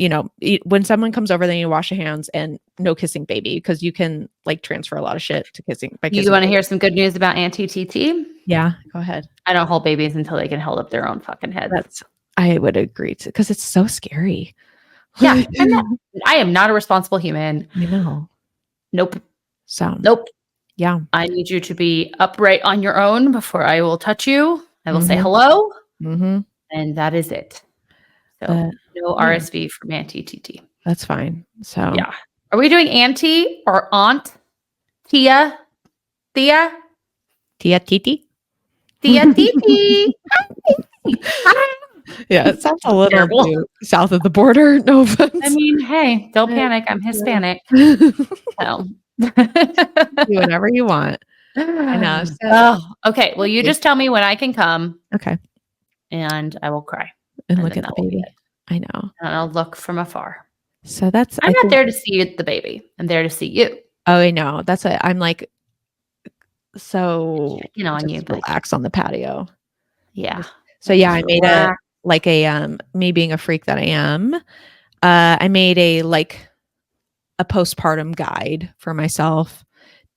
when someone comes over, then you wash your hands and no kissing baby, because you can like transfer a lot of shit to kissing. You want to hear some good news about Auntie TT? Yeah, go ahead. I don't hold babies until they can hold up their own fucking heads. I would agree to, because it's so scary. Yeah. I am not a responsible human. I know. Nope. So nope. Yeah. I need you to be upright on your own before I will touch you. I will say hello. And that is it. So no RSV from Auntie TT. That's fine. So yeah. Are we doing Auntie or Aunt? Thea? Tia Titi? Tia Titi. Yeah, it sounds a little too south of the border. No offense. I mean, hey, don't panic. I'm Hispanic. So. Do whatever you want. I know. So. Okay. Well, you just tell me when I can come. Okay. And I will cry. And look at the baby. I know. And I'll look from afar. So that's... I'm not there to see the baby. I'm there to see you. Oh, I know. That's what I'm like. So, on you, relax on the patio. Yeah. So yeah, I made me being a freak that I am, I made a postpartum guide for myself.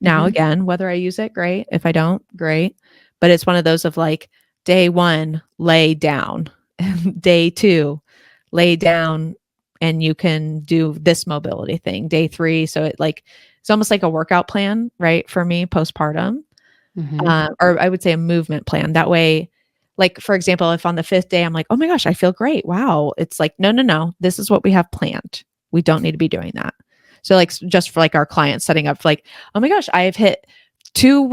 Now, again, whether I use it, great. If I don't, great. But it's one of those of like, day one, lay down. Day 2, lay down and you can do this mobility thing. Day 3, so it's almost like a workout plan, right? For me, postpartum, or I would say a movement plan. That way, like for example, if on the 5th day I'm like, oh my gosh, I feel great. Wow. It's like, no. This is what we have planned. We don't need to be doing that. So like just for like our clients setting up like, oh my gosh, I have hit 2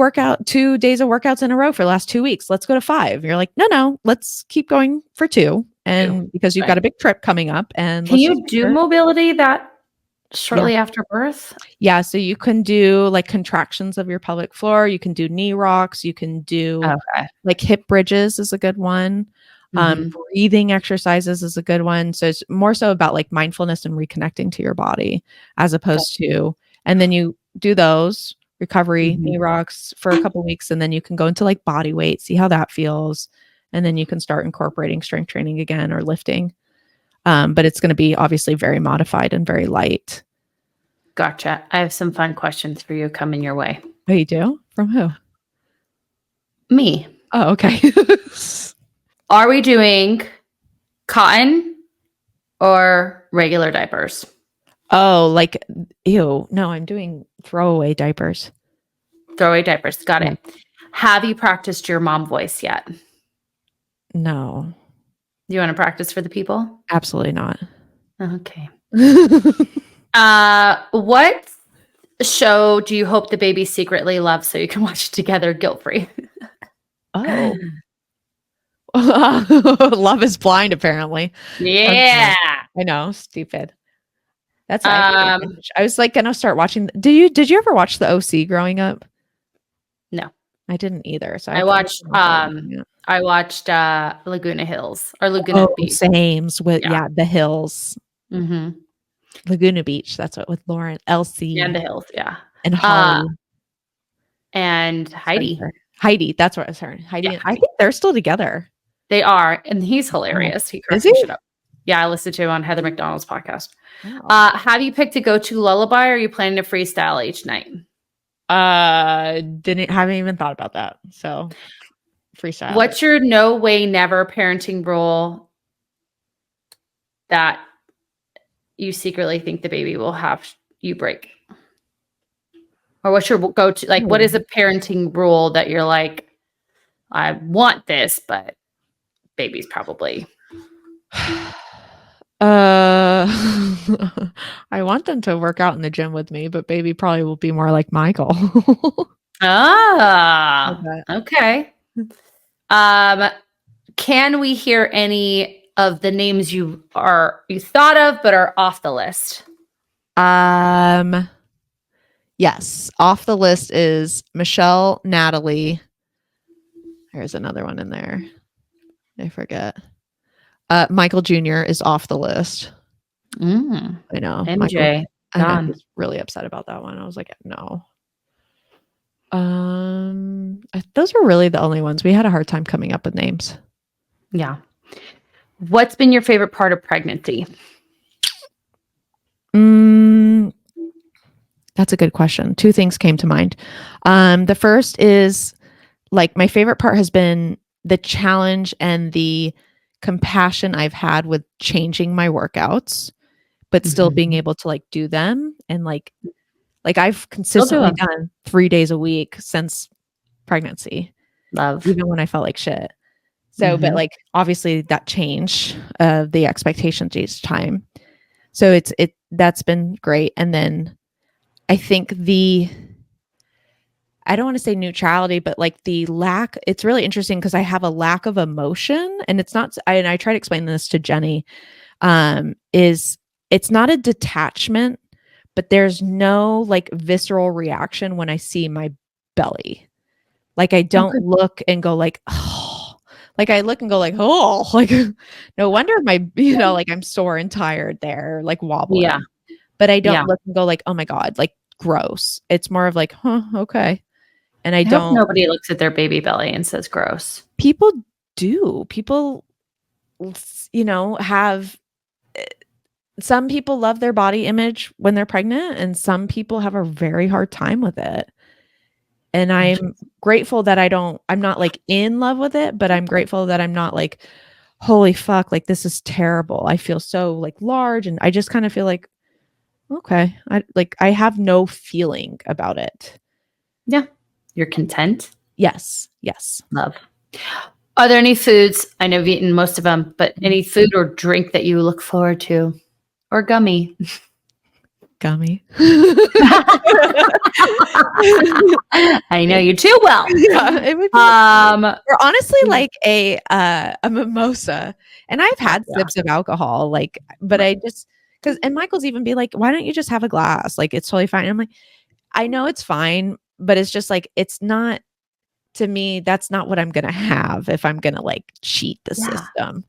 days of workouts in a row for the last 2 weeks. Let's go to 5. You're like, no, let's keep going for 2. And because you've got a big trip coming up and can you do mobility that shortly after birth? Yeah. So you can do like contractions of your pelvic floor. You can do knee rocks. You can do like hip bridges is a good one. Breathing exercises is a good one. So it's more so about like mindfulness and reconnecting to your body as opposed to, and then you do those recovery knee rocks for a couple of weeks. And then you can go into like body weight, see how that feels. And then you can start incorporating strength training again or lifting. But it's going to be obviously very modified and very light. Gotcha. I have some fun questions for you coming your way. Oh, you do? From who? Me. Oh, okay. Are we doing cotton or regular diapers? Oh, like, ew. No, I'm doing throwaway diapers. Throwaway diapers. Got it. Have you practiced your mom voice yet? No. Do you want to practice for the people? Absolutely not. Okay. What show do you hope the baby secretly loves so you can watch it together guilt-free? Oh. Love is Blind, apparently. Yeah. I know. Stupid. That's I was like gonna start watching. Did you ever watch the OC growing up? No. I didn't either. So I watched Laguna Hills or Laguna Beach. Sames with the Hills. Laguna Beach. That's what with Lauren, Elsie, and the Hills, and Holly, and Heidi. Heidi, that's what I was her. Heidi. Yeah. I think they're still together. They are, and he's hilarious. He cracks me shit up. Yeah, I listened to him on Heather McDonald's podcast. Oh. Have you picked a go-to lullaby, or are you planning to freestyle each night? Haven't even thought about that. So freestyle. What's your no way never parenting rule that you secretly think the baby will have you break? Or what's your go-to? Like, what is a parenting rule that you're like, I want this, but baby's probably. I want them to work out in the gym with me, but baby probably will be more like Michael. Okay. Can we hear any of the names you thought of but are off the list? Yes, off the list is Michelle, Natalie. There's another one in there. I forget. Michael Jr. is off the list. I know. MJ. I was really upset about that one. I was like, no. Those are really the only ones. We had a hard time coming up with names. Yeah. What's been your favorite part of pregnancy? That's a good question. 2 things came to mind. The first is like my favorite part has been the challenge and the compassion I've had with changing my workouts, but still being able to like do them. And like I've consistently done 3 days a week since pregnancy. Love. Even when I felt like shit. So, but like, obviously that change of the expectations each time. So that's been great. And then I think I don't want to say neutrality, but like the lack, it's really interesting because I have a lack of emotion, and it's not, and I try to explain this to Jenny, it's not a detachment, but there's no like visceral reaction when I see my belly. Like I don't look and go like, oh, like I look and go like, oh, like no wonder my, like I'm sore and tired there, like wobbling. Yeah. But I don't look and go like, oh my God, like gross. It's more of like, huh, okay. And I don't. Nobody looks at their baby belly and says gross. People do. People, have. Some people love their body image when they're pregnant, and some people have a very hard time with it. And I'm grateful that I'm not like in love with it, but I'm grateful that I'm not like, holy fuck, like this is terrible. I feel so like large, and I just kind of feel like, okay, I have no feeling about it. Yeah. You're content. Yes. Love. Are there any foods? I know you've eaten most of them, but any food or drink that you look forward to? Or gummy? Gummy. I know you too well. Yeah, it would be or honestly like a mimosa. And I've had sips of alcohol, like, but I just and Michael's even be like, why don't you just have a glass? Like it's totally fine. I'm like, I know it's fine, but it's just like it's not, to me, that's not what I'm gonna have if I'm gonna like cheat the system.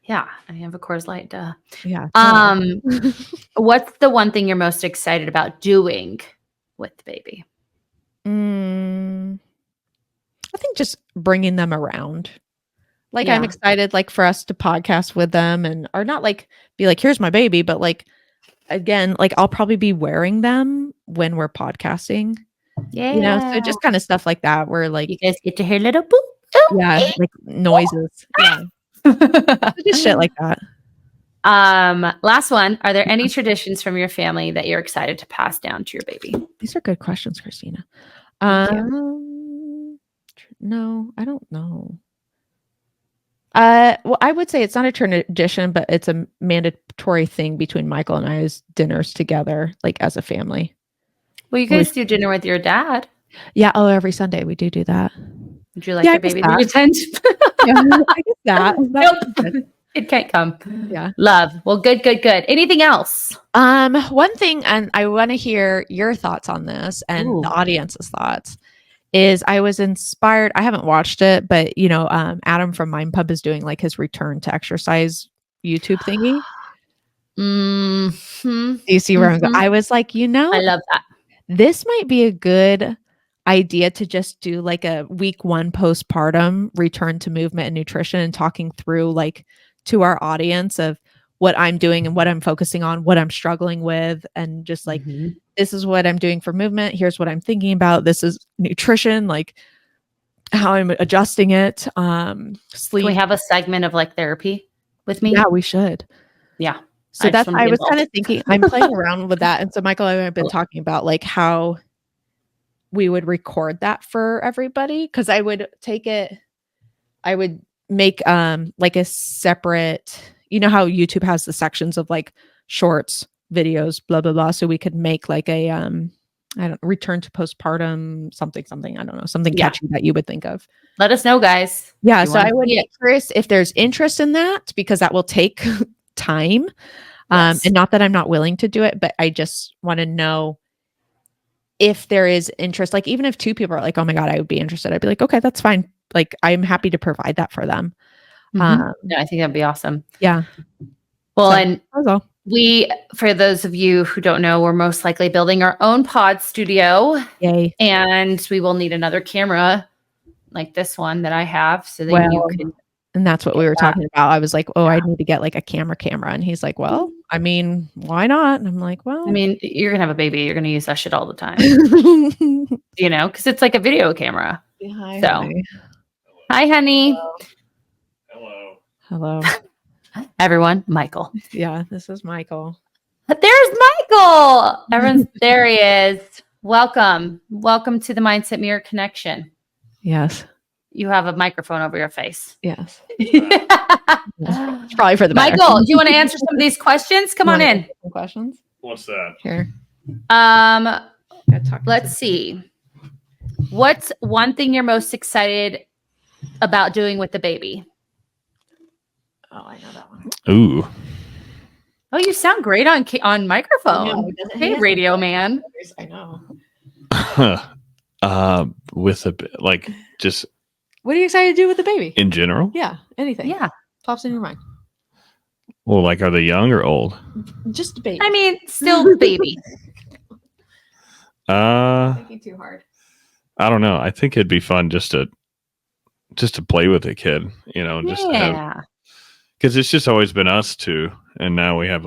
Yeah, I have a Coors Light. Duh. Yeah. What's the one thing you're most excited about doing with the baby? I think just bringing them around. Like Yeah. I'm excited like for us to podcast with them, and or not like be like, here's my baby, but like again, like I'll probably be wearing them when we're podcasting. Yeah. You know, so just kind of stuff like that where like You guys get to hear little boop. yeah, like noises. Yeah. Just shit like that. Last one. Are there any traditions from your family that you're excited to pass down to your baby? These are good questions, Christina. No, I don't know. Well, I would say it's not a tradition, but it's a mandatory thing between Michael and I's dinners together, like as a family. Well, you guys do dinner with your dad. Yeah. Oh, every Sunday we do that. Would you like your baby to attend? Yeah, I guess that. Nope. It can't come. Yeah. Love. Well, good. Anything else? One thing, and I want to hear your thoughts on this and the audience's thoughts, is I was inspired. I haven't watched it, but you know, Adam from Mind Pump is doing like his return to exercise YouTube thingy. Do you see where I'm going? I was like, you know, I love that. This might be a good idea to just do like a week 1 postpartum return to movement and nutrition, and talking through like to our audience of what I'm doing and what I'm focusing on, what I'm struggling with, and just like, this is what I'm doing for movement. Here's what I'm thinking about. This is nutrition, like how I'm adjusting it. Sleep. Can we have a segment of like therapy with me? Yeah, we should. Yeah. So that's, I was kind of thinking, I'm playing around with that. And so Michael and I have been talking about like how we would record that for everybody. Cause I would make like a separate, you know how YouTube has the sections of like shorts, videos, blah, blah, blah. So we could make like a, return to postpartum, something, I don't know, something catchy that you would think of. Let us know, guys. Yeah. So I would be curious if there's interest in that, because that will take time. And not that I'm not willing to do it, but I just want to know if there is interest. Like, even if 2 people are like, oh my God, I would be interested, I'd be like, okay, that's fine. Like, I'm happy to provide that for them. No, I think that'd be awesome. Yeah. Well, and we, for those of you who don't know, we're most likely building our own pod studio. Yay. And we will need another camera like this one that I have, so that you can. And that's what we were talking about. I was like, oh, I need to get like a camera. And he's like, well, I mean, why not? And I'm like, well, I mean, you're going to have a baby. You're going to use that shit all the time, you know, because it's like a video camera. Hi, so, honey. Hi, honey. Hello. Everyone. Michael. Yeah, this is Michael. There's Michael. Everyone's there. He is. Welcome to the Mindset Mirror Connection. Yes. You have a microphone over your face. Yes. It's probably for the better. Michael, do you want to answer some of these questions? Come on in. Some questions? What's that? Here. Let's see. What's one thing you're most excited about doing with the baby? Oh, I know that one. Ooh. Oh, you sound great on microphone. Hey, radio man. I know. With a like just. What are you excited to do with the baby? In general? Yeah, anything. Yeah, pops in your mind. Well, like, are they young or old? Just a baby. I mean, still baby. Thinking too hard. I don't know. I think it'd be fun just to play with a kid, you know, just because it's just always been us two, and now we have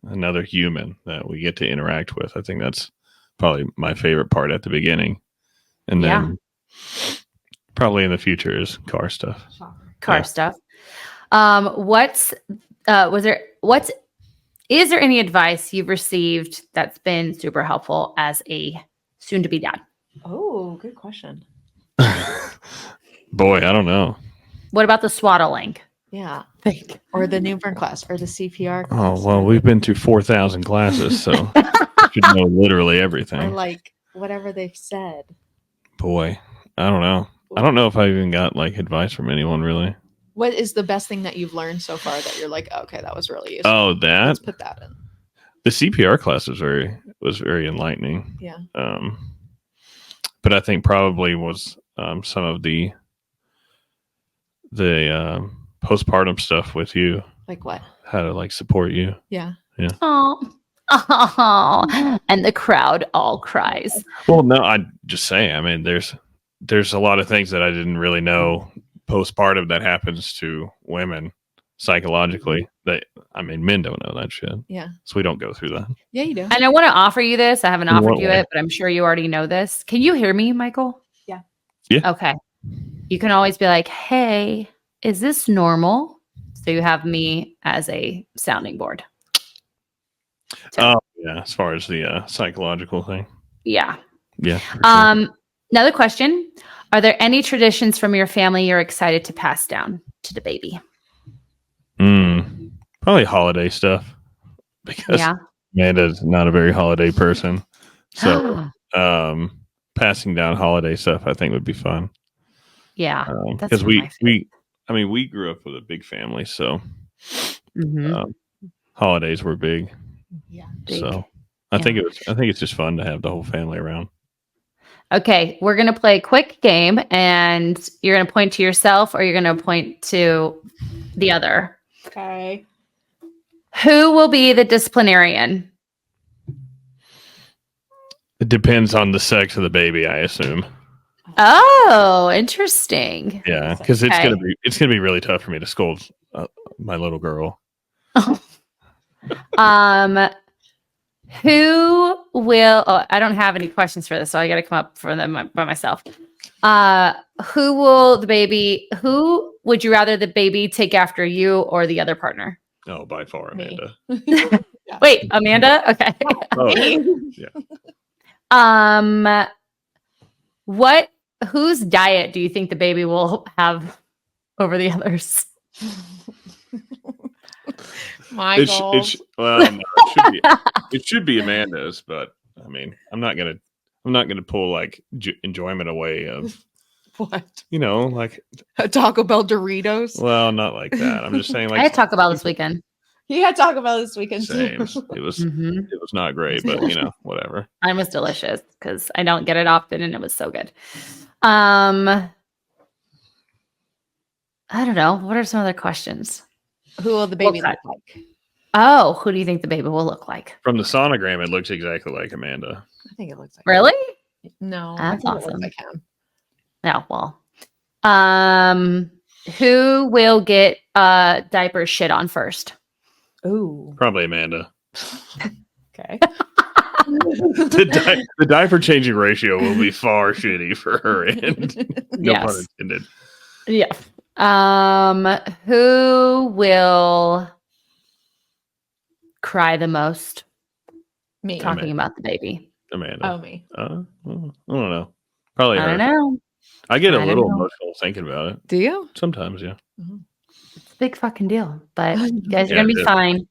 another human that we get to interact with. I think that's probably my favorite part at the beginning, and then probably in the future is car stuff. car Yeah. stuff. Is there any advice you've received that's been super helpful as a soon-to-be dad? Oh, good question. Boy, I don't know. What about the swaddling? Yeah. Or the newborn class or the CPR class. Oh, well, we've been to 4,000 classes, so I should know literally Or everything. like whatever they've said. Boy, I don't know. I don't know if I even got like advice from anyone really. What is the best thing that you've learned so far that you're like, okay, that was really useful? Oh, that? Let's put that in. The CPR class was very enlightening. Yeah. But I think probably was some of the postpartum stuff with you, Like what? how to like support you. Yeah. Oh, and the crowd all cries. Well, no, I just say, I mean, there's a lot of things that I didn't really know postpartum that happens to women psychologically. That, I mean, men don't know that shit. Yeah. So we don't go through that. Yeah, you do. And I want to offer you this. I haven't In offered what you way? it, but I'm sure you already know this. Can you hear me, Michael? Yeah. Yeah. Okay. You can always be like, hey, is this normal? So you have me as a sounding board. Oh, yeah. As far as the psychological thing. Yeah. Yeah. for sure. Another question. Are there any traditions from your family you're excited to pass down to the baby? Probably holiday stuff because Yeah. Amanda's not a very holiday person. So passing down holiday stuff I think would be fun. Yeah. That's Because one of my we grew up with a big family, so Mhm. holidays were big. Yeah. Big. So I think it's just fun to have the whole family around. Okay, we're going to play a quick game and you're going to point to yourself or you're going to point to the other. Okay. Who will be the disciplinarian? It depends on the sex of the baby, I assume. Oh, interesting. Yeah, because it's Okay. gonna be really tough for me to scold my little girl. Who will I don't have any questions for this, so I got to come up for them by myself. Who would you rather the baby take after you or the other partner? Oh, by far, Me. Amanda. Wait, Amanda? Okay. Oh, Whose diet do you think the baby will have over the others? Michael. It should be Amanda's, but I mean, I'm not gonna pull like enjoyment away of What? like, Taco Bell Doritos? well, not like that. I'm just saying, like, I had Taco Bell this weekend. He had Taco Bell this weekend same. too. It was Mhm. it was not great, but whatever. Mine was delicious because I don't get it often, and it was so good. I don't know. What are some other questions? Who will the baby Okay. look like? Oh, who do you think the baby will look like? From the sonogram, it looks exactly like Amanda. I think it looks like Really? No, That's I think it awesome. looks like him. No. Well, who will get diaper shit on first? Ooh. Probably Amanda. Okay. The diaper changing ratio will be far shitty for her end. No pun Yes. intended. Yeah. Who will cry the most Me. talking about the baby? Amanda. Oh, me. I don't know. Probably her. I don't know. I get a I don't little know. emotional thinking about it. Do you? Sometimes, yeah. It's a big fucking deal, but you guys are Yeah, going to it be is. fine.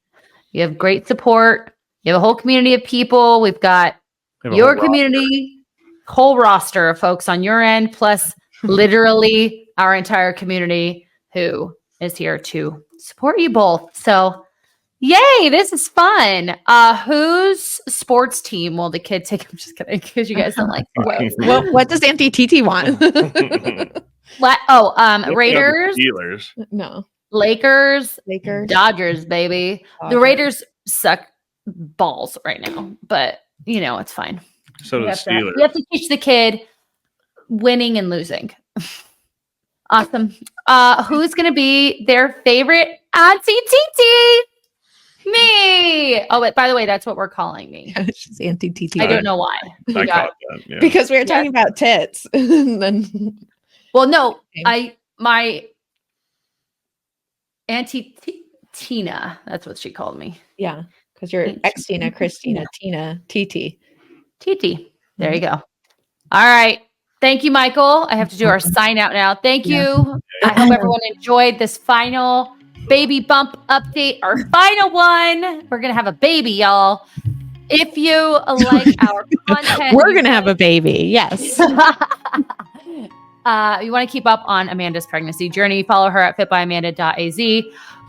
You have great support. You have a whole community of people. We've got Have a your whole community, whole roster of folks on your end, plus literally our entire community who is here to support you both. So, yay, this is fun. Whose sports team will the kid take? I'm just kidding because you guys don't like sports. What does Auntie TT want? Raiders, Steelers. No. Lakers, Lakers. Dodgers, baby. The Dodgers. Raiders suck balls right now, but it's fine. So do the Steelers. You have to teach the kid winning and losing. Awesome. Who's going to be their favorite Auntie TT? Me. Oh, but by the way, that's what we're calling me. She's Auntie TT. I don't know why. I caught that. Yeah. Because we were talking about tits. And then Well, no, Okay. my Auntie Tina. That's what she called me. Yeah, because you're Auntie ex-Tina, Christina, Tina, TT. TT. There you go. All right. Thank you, Michael. I have to do our sign out now. Thank you. I hope everyone enjoyed this final baby bump update, our final one. We're going to have a baby, y'all. If you like our content, We're going to have a baby. Yes. You want to keep up on Amanda's pregnancy journey, follow her at fitbyamanda.az.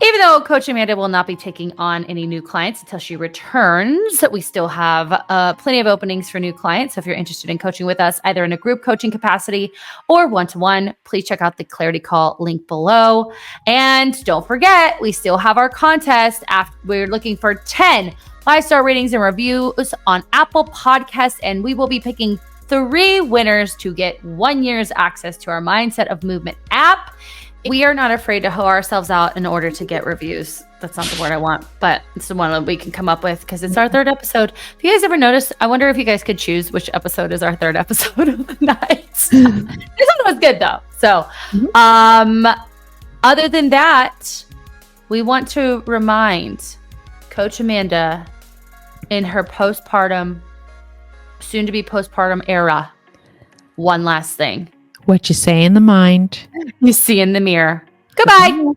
Even though Coach Amanda will not be taking on any new clients until she returns, we still have plenty of openings for new clients. So if you're interested in coaching with us, either in a group coaching capacity or one-to-one, please check out the Clarity Call link below. And don't forget, we still have our contest. We're looking for 10 5-star ratings and reviews on Apple Podcasts, and we will be picking 3 winners to get 1 year's access to our Mindset of Movement app. We are not afraid to hoe ourselves out in order to get reviews. That's not the word I want, but it's the one that we can come up with because it's our 3rd episode. If you guys ever noticed, I wonder if you guys could choose which episode is our 3rd episode of the night. This one was good though. So, other than that, we want to remind Coach Amanda in her postpartum, soon to be postpartum era, one last thing. What you say in the mind, you see in the mirror. Goodbye.